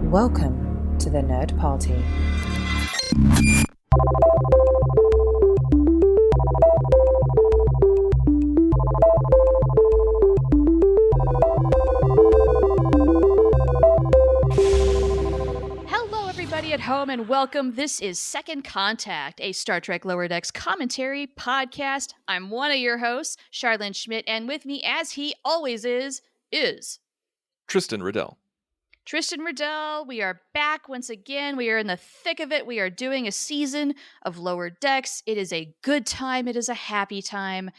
Welcome to the Nerd Party. Hello, everybody at home, and welcome. This is Second Contact, a Star Trek Lower Decks commentary podcast. I'm one of your hosts, Charlene Schmidt, and with me, as he always is Tristan Riddell. Tristan Riddell. We are back once again. We are in the thick of it. We are doing a season of Lower Decks. It is a good time. It is a happy time.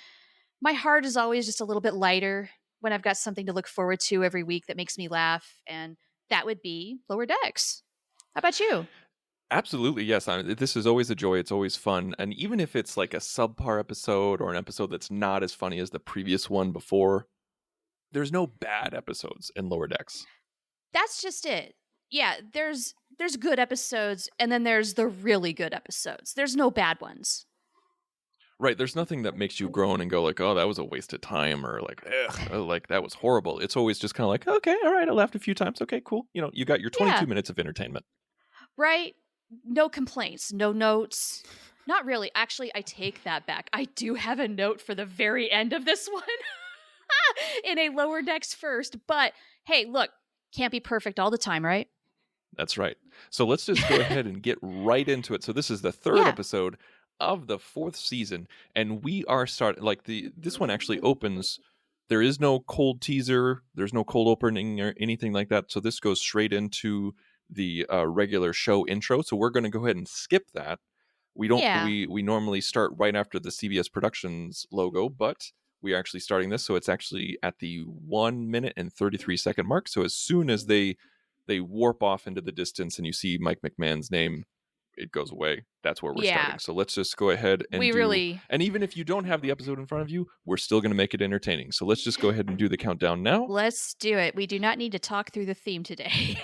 My heart is always just a little bit lighter when I've got something to look forward to every week that makes me laugh, and that would be Lower Decks. How about you? Absolutely, yes. This is always a joy. It's always fun. And even if it's like a subpar episode or an episode that's not as funny as the previous one before, there's no bad episodes in Lower Decks. That's just it. Yeah, there's good episodes, and then there's the really good episodes. There's no bad ones. Right, there's nothing that makes you groan and go like, oh, that was a waste of time, or like, ugh, like that was horrible. It's always just kind of like, okay, all right, I laughed a few times. Okay, cool. You know, you got your 22 minutes of entertainment. Right? No complaints, no notes. Not really. Actually, I take that back. I do have a note for the very end of this one in a Lower Decks first. But hey, look, can't be perfect all the time, right? That's right. So let's just go ahead and get right into it. So this is the third episode of the fourth season, and we are starting this one actually opens. There is no cold teaser, there's no cold opening or anything like that. So this goes straight into the regular show intro. So we're going to go ahead and skip that. We don't. We normally start right after the CBS Productions logo, but we are actually starting this. So it's actually at the 1 minute and 33 second mark. So as soon as they warp off into the distance and you see Mike McMahon's name, it goes away. That's where we're starting. So let's just go ahead and and even if you don't have the episode in front of you, we're still going to make it entertaining. So let's just go ahead and do the countdown now. Let's do it. We do not need to talk through the theme today.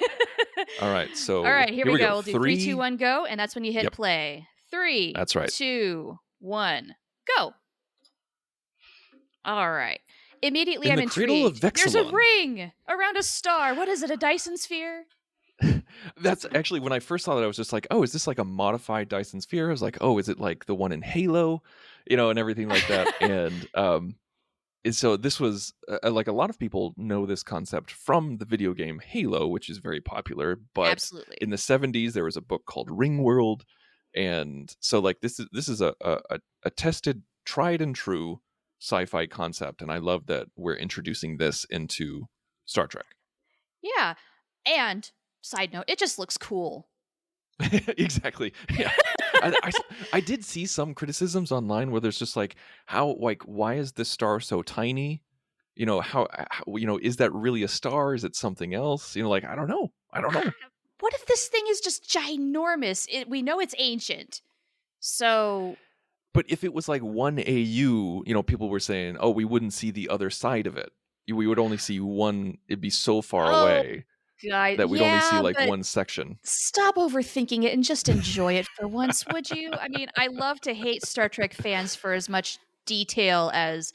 All right. So all right, here we go. We'll do 3, 2, 1, go, and that's when you hit play. 3. That's right. 2, 1, go. All right. Immediately, I'm intrigued. Cradle of Vexilon. There's a ring around a star. What is it? A Dyson sphere? That's actually, when I first saw that, I was just like, oh, is this like a modified Dyson sphere? I was like, oh, is it like the one in Halo, and everything like that. And so this was like, a lot of people know this concept from the video game Halo, which is very popular. But absolutely, in the 70s, there was a book called Ringworld. And so like this is a tested, tried and true sci-fi concept. And I love that we're introducing this into Star Trek. Yeah. And side note, it just looks cool. Exactly. Yeah. I did see some criticisms online where there's just like, why is this star so tiny? How is that really a star? Is it something else? I don't know. What if this thing is just ginormous? We know it's ancient. So. But if it was like 1 AU, people were saying, oh, we wouldn't see the other side of it. We would only see one. It'd be so far away. That we'd only see like one section. Stop overthinking it and just enjoy it for once, would you? I mean, I love to hate Star Trek fans for as much detail as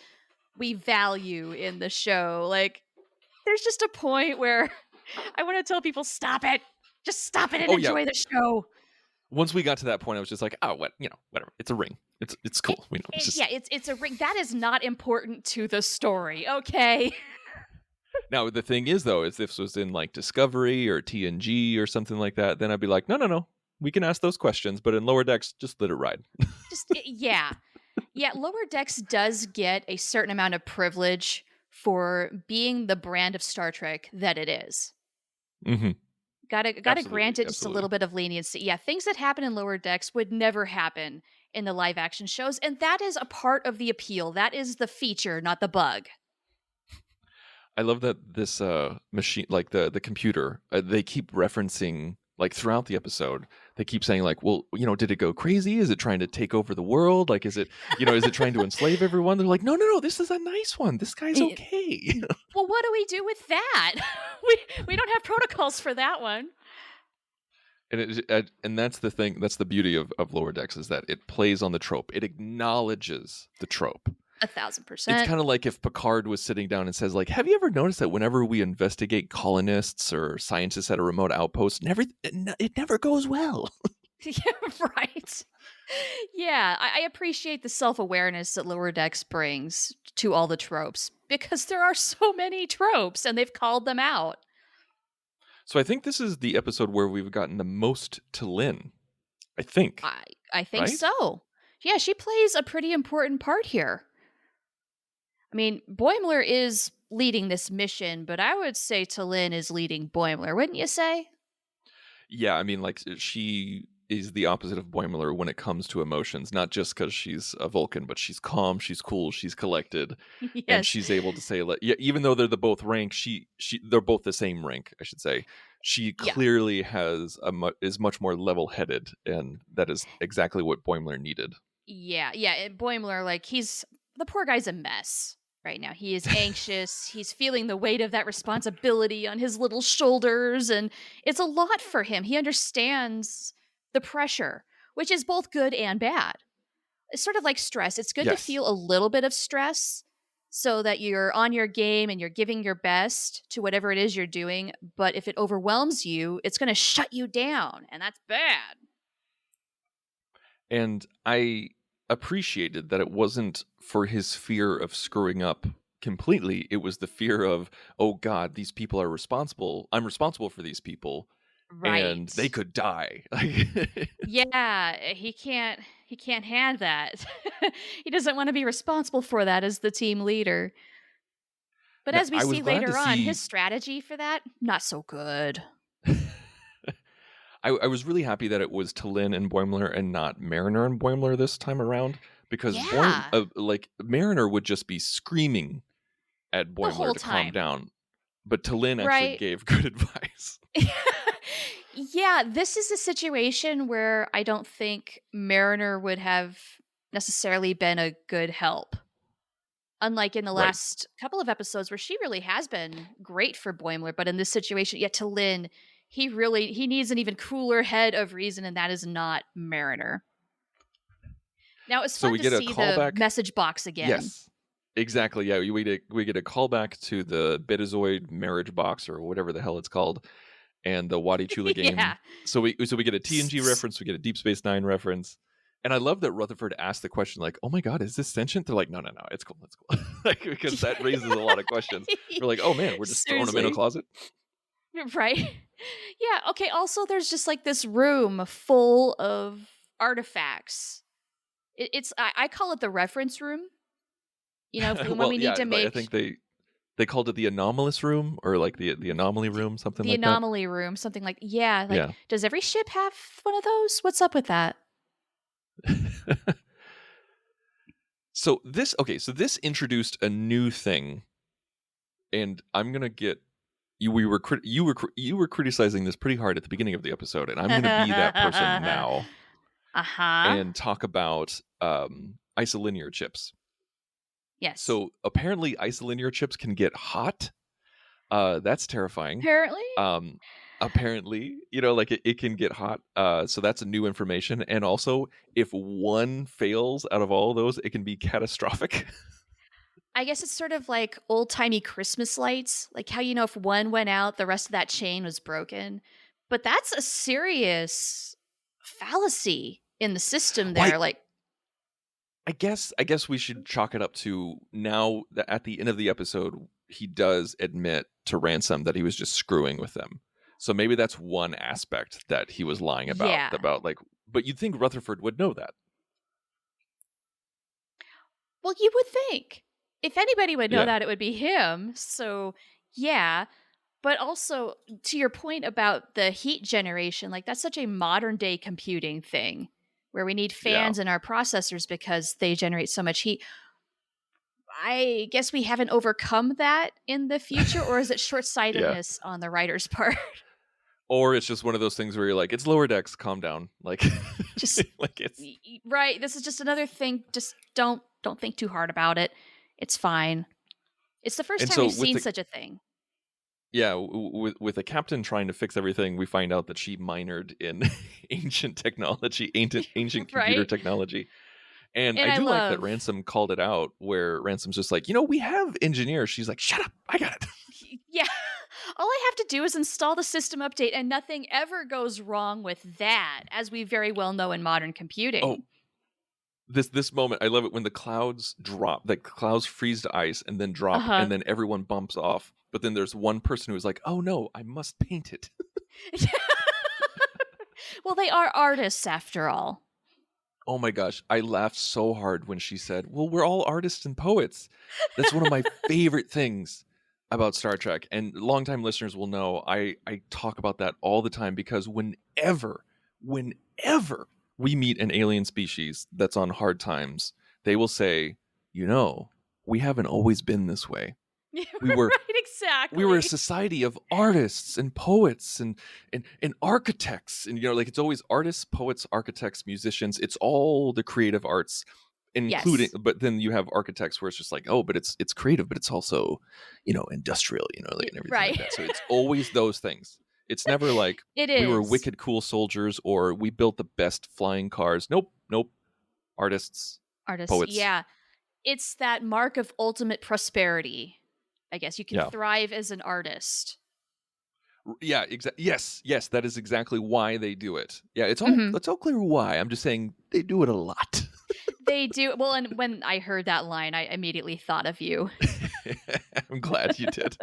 we value in the show. Like, there's just a point where I want to tell people, stop it. Just stop it and enjoy the show. Once we got to that point, I was just like, oh, whatever. It's a ring. It's cool. It's a ring. That is not important to the story, okay? Now, the thing is, though, if this was in like Discovery or TNG or something like that, then I'd be like, no. We can ask those questions. But in Lower Decks, just let it ride. Yeah, Lower Decks does get a certain amount of privilege for being the brand of Star Trek that it is. Mm-hmm. Gotta grant it just a little bit of leniency. Yeah, things that happen in Lower Decks would never happen in the live action shows. And that is a part of the appeal. That is the feature, not the bug. I love that this machine, like the computer, they keep referencing, like throughout the episode, they keep saying like, well, did it go crazy? Is it trying to take over the world? Like, is it trying to enslave everyone? They're like, no, this is a nice one. This guy's okay. Well, what do we do with that? we don't have protocols for that one. And that's the thing. That's the beauty of Lower Decks, is that it plays on the trope. It acknowledges the trope. 1,000%. kind of like if Picard was sitting down and says, like, have you ever noticed that whenever we investigate colonists or scientists at a remote outpost, it never goes well? Yeah, right. Yeah, I appreciate the self-awareness that Lower Decks brings to all the tropes, because there are so many tropes and they've called them out. So I think this is the episode where we've gotten the most to Lynn. I think. I think right? so. Yeah, she plays a pretty important part here. I mean, Boimler is leading this mission, but I would say T'Lyn is leading Boimler, wouldn't you say? Yeah, I mean, like, she is the opposite of Boimler when it comes to emotions, not just because she's a Vulcan, but she's calm, she's cool, she's collected, and Yes. she's able to say, like, yeah, even though they're both rank, they're both the same rank, I should say. She Yeah. clearly is much more level-headed, and that is exactly what Boimler needed. Yeah. Boimler, like, the poor guy's a mess right now. He is anxious. He's feeling the weight of that responsibility on his little shoulders, and it's a lot for him. He understands the pressure, which is both good and bad. It's sort of like stress. It's good to Yes. feel a little bit of stress so that you're on your game and you're giving your best to whatever it is you're doing. But if it overwhelms you, it's going to shut you down, and that's bad. And I appreciated that it wasn't for his fear of screwing up completely. It was the fear of, oh God, these people are responsible. I'm responsible for these people, and Right. they could die. Yeah, he can't hand that. He doesn't want to be responsible for that as the team leader. But Now, as we I was see glad to later on, see. his strategy for that, not so good. I was really happy that it was T'Lyn and Boimler and not Mariner and Boimler this time around, because Yeah. Mariner would just be screaming at The whole Boimler to calm time. down, but T'Lyn actually Right. gave good advice. Yeah, this is a situation where I don't think Mariner would have necessarily been a good help. Unlike in the Right. last couple of episodes where she really has been great for Boimler, but in this situation, yet to Lynn, he needs an even cooler head of reason, and that is not Mariner. Now it's So fun we to get a see the callback. message box again. Yes, exactly. Yeah, we get a callback to the Betazoid marriage box or whatever the hell it's called, and the Wadi Chula game. Yeah. So we get a TNG reference, we get a Deep Space Nine reference, and I love that Rutherford asked the question like, "Oh my God, is this sentient?" They're like, "No, it's cool, it's cool," like, because that raises a lot of questions. We're like, "Oh man, we're just throwing them in a Seriously. closet." Right? Yeah, okay, also there's just like this room full of artifacts. I call it the reference room. You know, when Well, we yeah, need to like, I make think they called it the anomalous room, or like the anomaly room, something the like that. anomaly room, something like, yeah, like, Yeah. does every ship have one of those? What's up with that? So this introduced a new thing, and I'm gonna get you. You were criticizing this pretty hard at the beginning of the episode, and I'm gonna be that person now Uh-huh. and talk about isolinear chips. Yes. So apparently, isolinear chips can get hot. That's terrifying. Apparently. Apparently, like it can get hot. So that's a new information. And also, if one fails out of all of those, it can be catastrophic. I guess it's sort of like old-timey Christmas lights, like how if one went out, the rest of that chain was broken. But that's a serious fallacy in the system there. Why- Like, I guess we should chalk it up to now that at the end of the episode, he does admit to Ransom that he was just screwing with them. So maybe that's one aspect that he was lying about. Yeah. Like, but you'd think Rutherford would know that. well, you would think. If anybody would know Yeah. that, it would be him. So, yeah. But also, to your point about the heat generation, like that's such a modern day computing thing where we need fans in our processors because they generate so much heat. I guess we haven't overcome that in the future, or is it short-sightedness on the writer's part? Or it's just one of those things where you're like, it's lower decks, calm down. Like, Just like it's right. This is just another thing. Just don't think too hard about it. It's fine. It's the first And time so we've with seen the- such a thing. yeah. With the captain trying to fix everything, we find out that she minored in ancient technology, ancient computer Right? technology. And And I I do like that love, Ransom called it out, where Ransom's just like, we have engineers. She's like, shut up, I got it. yeah, all I have to do is install the system update and nothing ever goes wrong with that, as we very well know in modern Oh, computing. this moment, I love it when the clouds drop, like clouds freeze to ice and then drop, Uh-huh. and then everyone bumps off. But then there's one person who's like, oh no, I must paint it. Well, they are artists after all. Oh my gosh, I laughed so hard when she said, well, we're all artists and poets. That's one of my favorite things about Star Trek. And longtime listeners will know I talk about that all the time, because whenever we meet an alien species that's on hard times, they will say, we haven't always been this way. We were Right, exactly. we were a society of artists and poets and architects, and like it's always artists, poets, architects, musicians. It's all the creative arts, including. Yes. But then you have architects where it's just like, oh, but it's creative, but it's also industrial, like, and everything Right. like that. So it's always those things. It's never like It we were is. wicked cool soldiers or we built the best flying cars. Nope. Artists, Artists, poets. yeah. It's that mark of ultimate prosperity. I guess you can Yeah. thrive as an artist. Yeah, exactly. Yes, that is exactly why they do it. Yeah, it's all clear why. I'm just saying they do it a lot. They do. Well, and when I heard that line, I immediately thought of you. I'm glad you did.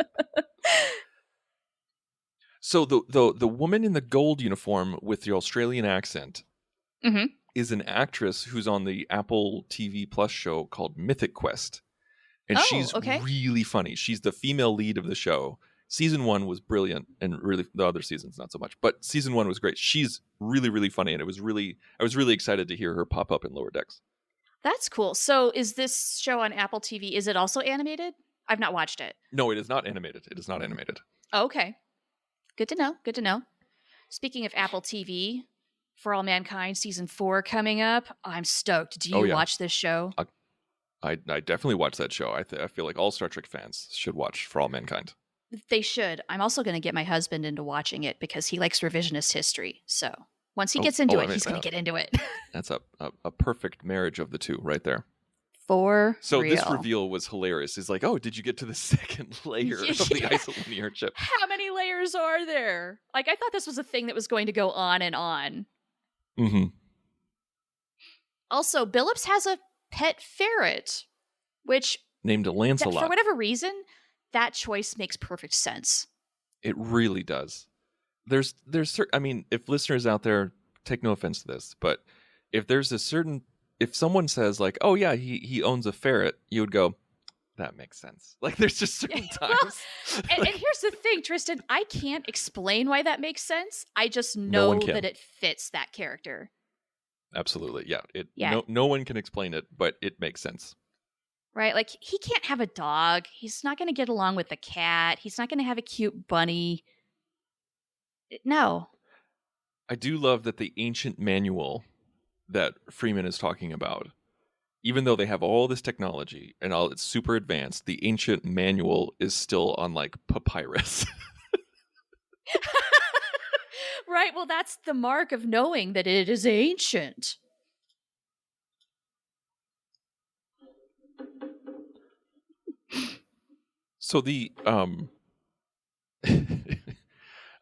So the woman in the gold uniform with the Australian accent is an actress who's on the Apple TV Plus show called Mythic Quest. And she's really funny. She's the female lead of the show. Season 1 was brilliant, and really the other seasons not so much. But season 1 was great. She's really, really funny, and I was really excited to hear her pop up in Lower Decks. That's cool. So is this show on Apple TV, is it also animated? I've not watched it. No, it is not animated. Oh, okay. Good to know. Speaking of Apple TV, For All Mankind Season 4 coming up. I'm stoked. Do you watch this show? I definitely watch that show. I feel like all Star Trek fans should watch For All Mankind. They should. I'm also going to get my husband into watching it because he likes revisionist history. So once he gets into it, he's going to get into it. That's a perfect marriage of the two right there. So real. This reveal was hilarious. It's like, oh, did you get to the second layer of the isolinear chip? How many layers are there? Like, I thought this was a thing that was going to go on and on. Mm-hmm. Also, Billups has a pet ferret, which named Lancelot. For whatever reason, that choice makes perfect sense. It really does. There's I mean, if listeners out there, take no offense to this, but if someone says like, oh yeah, he owns a ferret, you would go, that makes sense. Like, there's just certain times. And here's the thing, Tristan, I can't explain why that makes sense. I just know that it fits that character. Absolutely, yeah. No one can explain it, but it makes sense. Right? Like, he can't have a dog. He's not going to get along with the cat. He's not going to have a cute bunny. No. I do love that the ancient manual that Freeman is talking about, even though they have all this technology and all it's super advanced, the ancient manual is still on like papyrus. Right. Well, that's the mark of knowing that it is ancient. So the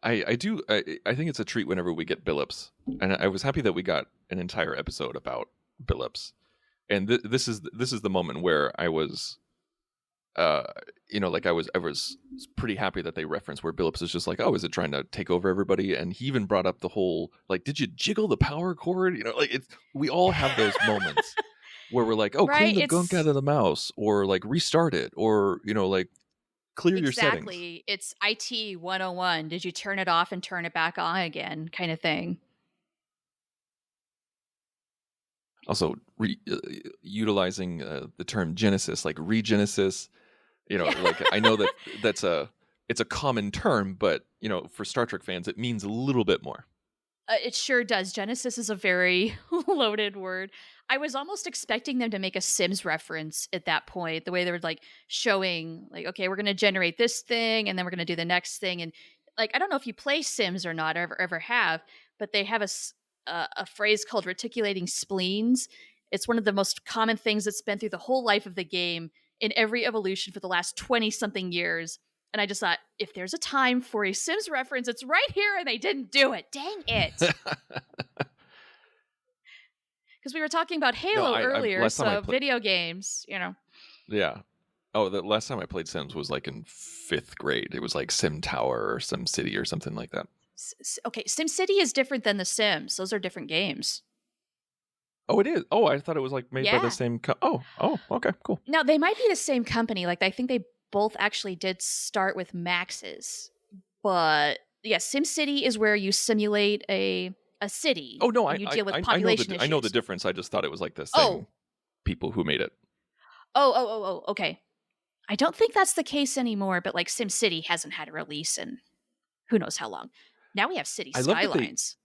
I think it's a treat whenever we get Billups, and I was happy that we got an entire episode about Billups, and this is the moment where I was, like I was pretty happy that they referenced where Billups is just like, oh, is it trying to take over everybody? And he even brought up the whole like, did you jiggle the power cord? Like we all have those moments where we're like, oh, clean the gunk out of the mouse, or like restart it, or like. Clear your settings. Exactly. It's IT 101. Did you turn it off and turn it back on again, kind of thing. Also, utilizing the term Genesis, like regenesis. Like I know that's it's a common term, but for Star Trek fans, it means a little bit more. It sure does. Genesis is a very loaded word. I was almost expecting them to make a Sims reference at that point, the way they were like showing like, okay, we're going to generate this thing and then we're going to do the next thing. And like, I don't know if you play Sims or not, ever have, but they have a phrase called reticulating spleens. It's one of the most common things that's been through the whole life of the game in every evolution for the last 20 something years. And I just thought, if there's a time for a Sims reference, it's right here, and they didn't do it. Dang it. Because we were talking about No, Halo earlier, last time I so video games, you know. Yeah. Oh, the last time I played Sims was like in 5th grade. It was like Sim Tower or Sim City or something like that. Okay, SimCity is different than The Sims. Those are different games. Oh, it is. Oh, I thought it was like made by the same. Oh, okay, cool. Now, they might be the same company. Like, I think they both actually did start with Max's. But yeah, SimCity is where you simulate a city. Oh no, and you deal with I population I know the issues. difference. I just thought it was like the same people who made it. Okay. I don't think that's the case anymore, but like SimCity hasn't had a release in who knows how long. Now we have City Skylines.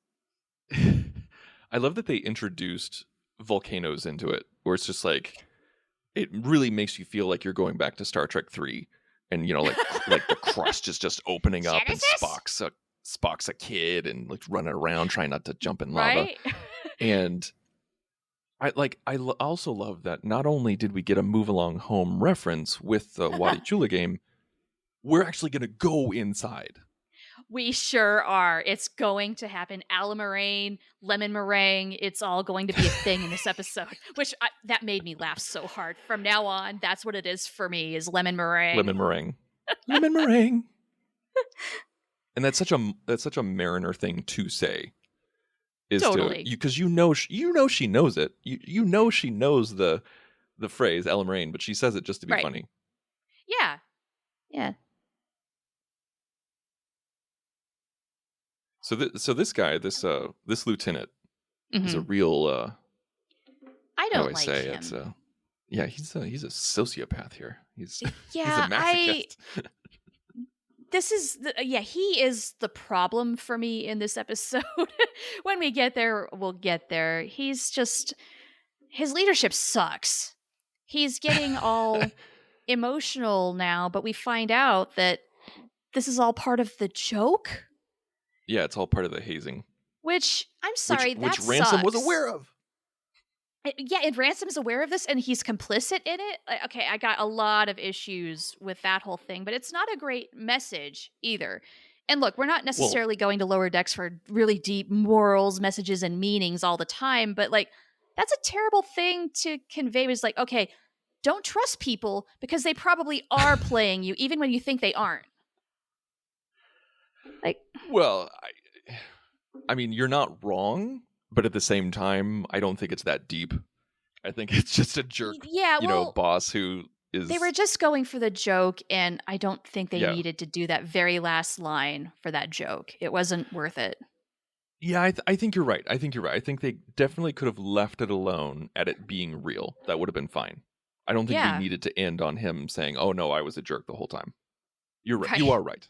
I love that they introduced volcanoes into it, where it's just like it really makes you feel like you're going back to Star Trek 3, and you know, like the crust is just opening up, and Spock's a kid and like running around trying not to jump in lava. Right? And I also love that not only did we get a Move Along Home reference with the Wadi Chula game, we're actually going to go inside. We sure are. It's going to happen. Alamarine, lemon meringue, it's all going to be a thing in this episode, which that made me laugh so hard. From now on, that's what it is for me, is lemon meringue. Lemon meringue. Lemon meringue. And that's such a Mariner thing to say. Is totally. Because you know she knows it. You know she knows the phrase Alamarine, but she says it just to be funny. Yeah. Yeah. So this guy, this lieutenant, is a real. I don't like him. It's he's a sociopath here. He's yeah, he's a masochist. He is the problem for me in this episode. When we get there, we'll get there. He's just, his leadership sucks. He's getting all emotional now, but we find out that this is all part of the joke. Yeah, it's all part of the hazing. Which, I'm sorry, which Ransom was aware of. And Ransom is aware of this, and he's complicit in it. Okay, I got a lot of issues with that whole thing, but it's not a great message either. And look, we're not necessarily going to lower decks for really deep morals, messages, and meanings all the time, but like, that's a terrible thing to convey. Is like, okay, don't trust people because they probably are playing you, even when you think they aren't. Like, well, I mean, you're not wrong. But at the same time, I don't think it's that deep. I think it's just a jerk, boss who is... They were just going for the joke, and I don't think they needed to do that very last line for that joke. It wasn't worth it. Yeah, I think you're right. I think they definitely could have left it alone at it being real. That would have been fine. I don't think we needed to end on him saying, oh no, I was a jerk the whole time. You're right. You are right.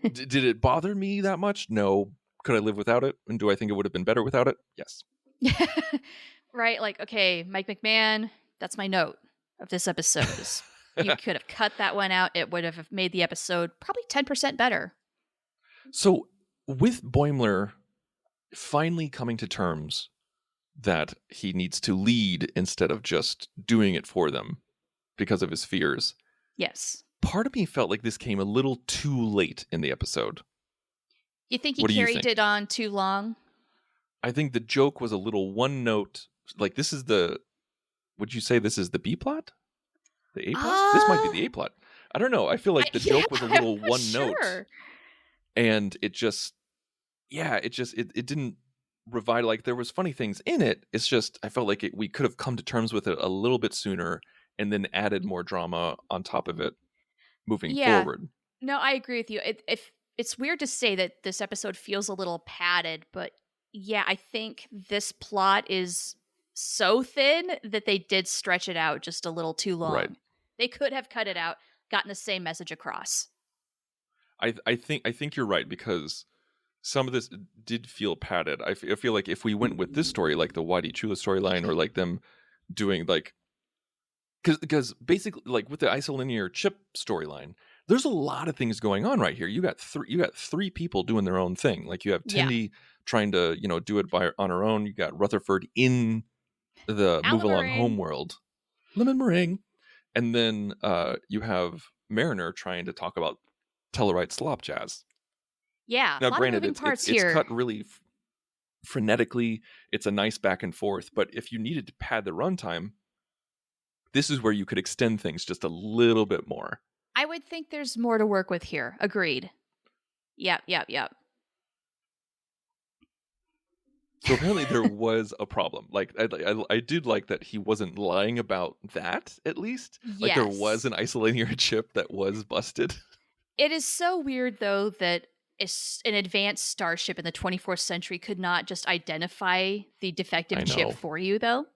Did it bother me that much? No. Could I live without it? And do I think it would have been better without it? Yes. Right? Like, okay, Mike McMahon, that's my note of this episode. You could have cut that one out. It would have made the episode probably 10% better. So with Boimler finally coming to terms that he needs to lead instead of just doing it for them because of his fears. Yes. Part of me felt like this came a little too late in the episode. You think he carried it on too long? I think the joke was a little one note. Like, this is would you say this is the B plot? The A plot? This might be the A plot. I don't know. I feel like the joke was a little one note. And it just, it didn't revive. Like, there was funny things in it. It's just, I felt like we could have come to terms with it a little bit sooner and then added more drama on top of it moving forward. No, I agree with you. It's weird to say that this episode feels a little padded, but yeah, I think this plot is so thin that they did stretch it out just a little too long. Right. They could have cut it out, gotten the same message across. I think you're right, because some of this did feel padded. I feel like if we went with this story, like the Wadi Chula storyline, or like them doing like, because basically like with the isolinear chip storyline, there's a lot of things going on right here. You got three people doing their own thing. Like you have Tindy trying to do it on her own. You got Rutherford in the move Alan along Moraine. homeworld, lemon meringue, and then you have Mariner trying to talk about Tellarite slop jazz. Yeah, a Now, lot of granted, moving parts it's here. cut really frenetically. It's a nice back and forth, but if you needed to pad the runtime, this is where you could extend things just a little bit more. I would think there's more to work with here. Agreed. Yep. So apparently there was a problem. Like I did like that he wasn't lying about that, at least. Like there was Yes. an isolating chip that was busted. It is so weird, though, that an advanced starship in the 24th century could not just identify the defective I chip know. for you, though.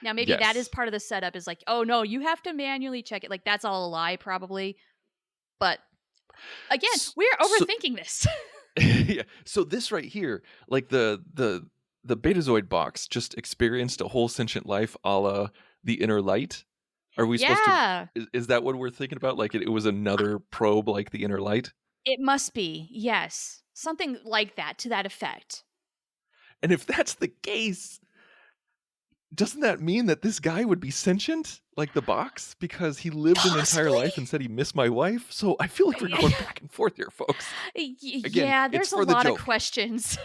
Now, maybe that is Yes. part of the setup is like, oh, no, you have to manually check it. Like, that's all a lie, probably. But again, we're overthinking this. Yeah. So this right here, like the Betazoid box just experienced a whole sentient life a la the Inner Light. Are we supposed to... Is that what we're thinking about? Like it was another probe like the Inner Light? It must be, yes. Something like that, to that effect. And if that's the case, doesn't that mean that this guy would be sentient, like the box? Because he lived an entire life and said he missed my wife? So I feel like we're going back and forth here, folks. Again, yeah, it's there's a for the lot joke. of questions.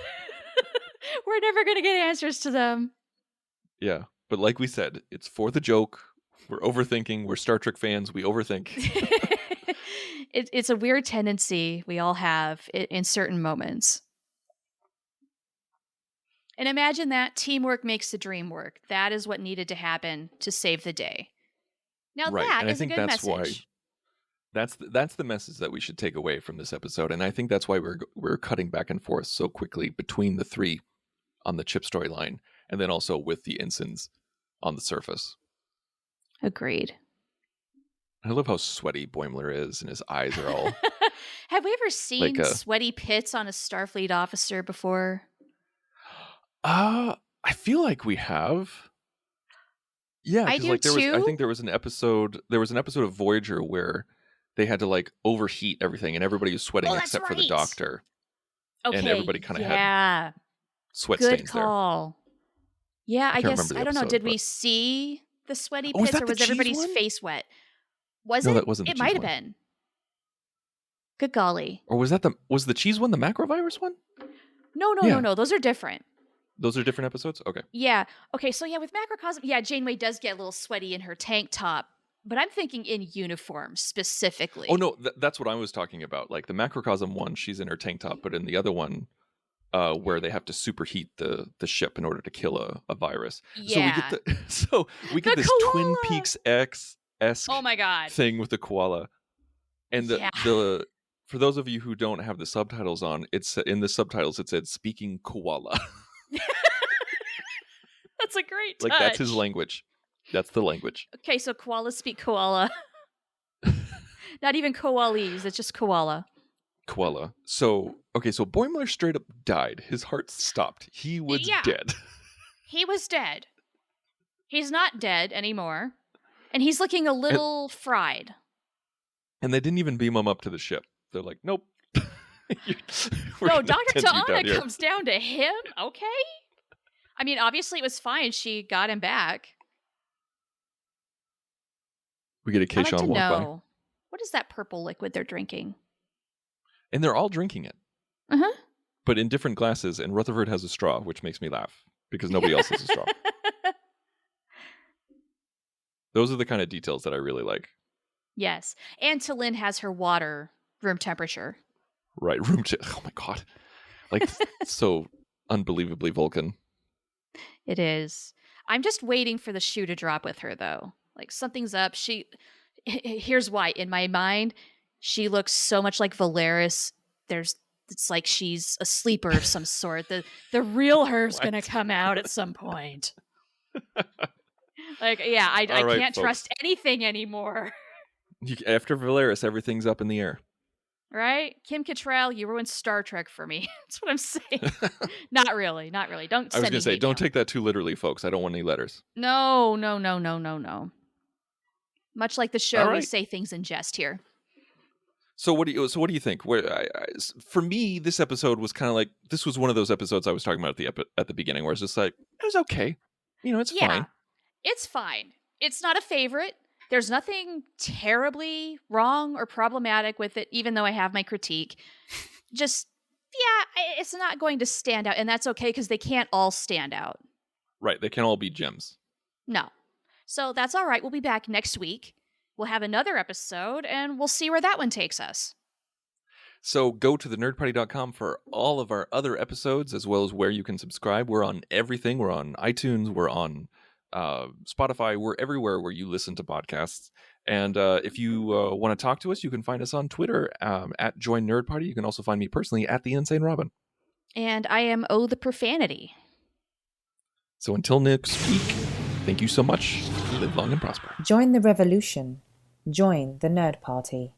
We're never going to get answers to them. Yeah, but like we said, it's for the joke. We're overthinking. We're Star Trek fans. We overthink. It's a weird tendency we all have in certain moments. And imagine that teamwork makes the dream work. That is what needed to happen to save the day. Now Right, that and I is a think good that's message. why that's the message that we should take away from this episode, and I think that's why we're cutting back and forth so quickly between the three on the chip storyline, and then also with the ensigns on the surface. Agreed. I love how sweaty Boimler is, and his eyes are all Have we ever seen like sweaty pits on a Starfleet officer before? I feel like we have. Yeah, I because do like I too. think there was an episode of Voyager where they had to like overheat everything, and everybody was sweating that's except for the right. Doctor, Okay, and everybody kind of had sweat good stains there. call. Yeah, I can't guess remember the I don't know. episode, Did we but- see the sweaty Oh, was pits, that or the was cheese everybody's one? face wet? Was No, it? that wasn't the It cheese might have one. been. Good golly. Or was the cheese one the macrovirus one? Yeah. No. Those are different. Those are different episodes? Okay. Yeah. Okay, so yeah, with Macrocosm, yeah, Janeway does get a little sweaty in her tank top, but I'm thinking in uniform specifically. Oh no, that's what I was talking about. Like the macrocosm one, she's in her tank top, but in the other one, where they have to superheat the ship in order to kill a virus. Yeah. So we get The this koala! Twin Peaks esque Oh my god. thing with the koala. And Yeah. the for those of you who don't have the subtitles on, it's in the subtitles it said speaking koala. That's a great touch. Like that's his language. That's the language. Okay, so koalas speak koala. Not even koalis, it's just koala. Koala. So Boimler straight up died. His heart stopped. He was dead. He was dead. He's not dead anymore. And he's looking a little fried. And they didn't even beam him up to the ship. They're like, nope. No, Dr. Ta'ana comes down to him? Okay. I mean, obviously it was fine. She got him back. We get a I'd like Keishon to walk by. know, what is that purple liquid they're drinking? And they're all drinking it. Uh-huh. But in different glasses, and Rutherford has a straw, which makes me laugh because nobody else has a straw. Those are the kind of details that I really like. Yes. And T'Lyn has her water room temperature. Right. Oh my God. Like, so unbelievably Vulcan. It is. I'm just waiting for the shoe to drop with her, though. Like, something's up. Here's why. In my mind, she looks so much like Valeris. It's like she's a sleeper of some sort. The real her's going to come out at some point. Like, yeah, I right, can't folks. trust anything anymore. After Valeris, everything's up in the air. Right? Kim Cattrall, you ruined Star Trek for me. That's what I'm saying. Not really. Don't I was send going to say, me don't mail. take that too literally, folks. I don't want any letters. No. Much like the show, All we right. say things in jest here. So what do you think? For me, this episode was kind of like, this was one of those episodes I was talking about at the beginning, where it's just like, it was okay. It's fine. It's fine. It's not a favorite. There's nothing terribly wrong or problematic with it, even though I have my critique. Just, it's not going to stand out. And that's okay because they can't all stand out. Right. They can all be gems. No. So that's all right. We'll be back next week. We'll have another episode and we'll see where that one takes us. So go to thenerdparty.com for all of our other episodes, as well as where you can subscribe. We're on everything. We're on iTunes. We're on Spotify. We're everywhere where you listen to podcasts. And if you want to talk to us, you can find us on Twitter at Join Nerd Party. You can also find me personally at The Insane Robin. And I am the Profanity. So until next week, thank you so much. Live long and prosper. Join the revolution. Join the Nerd Party.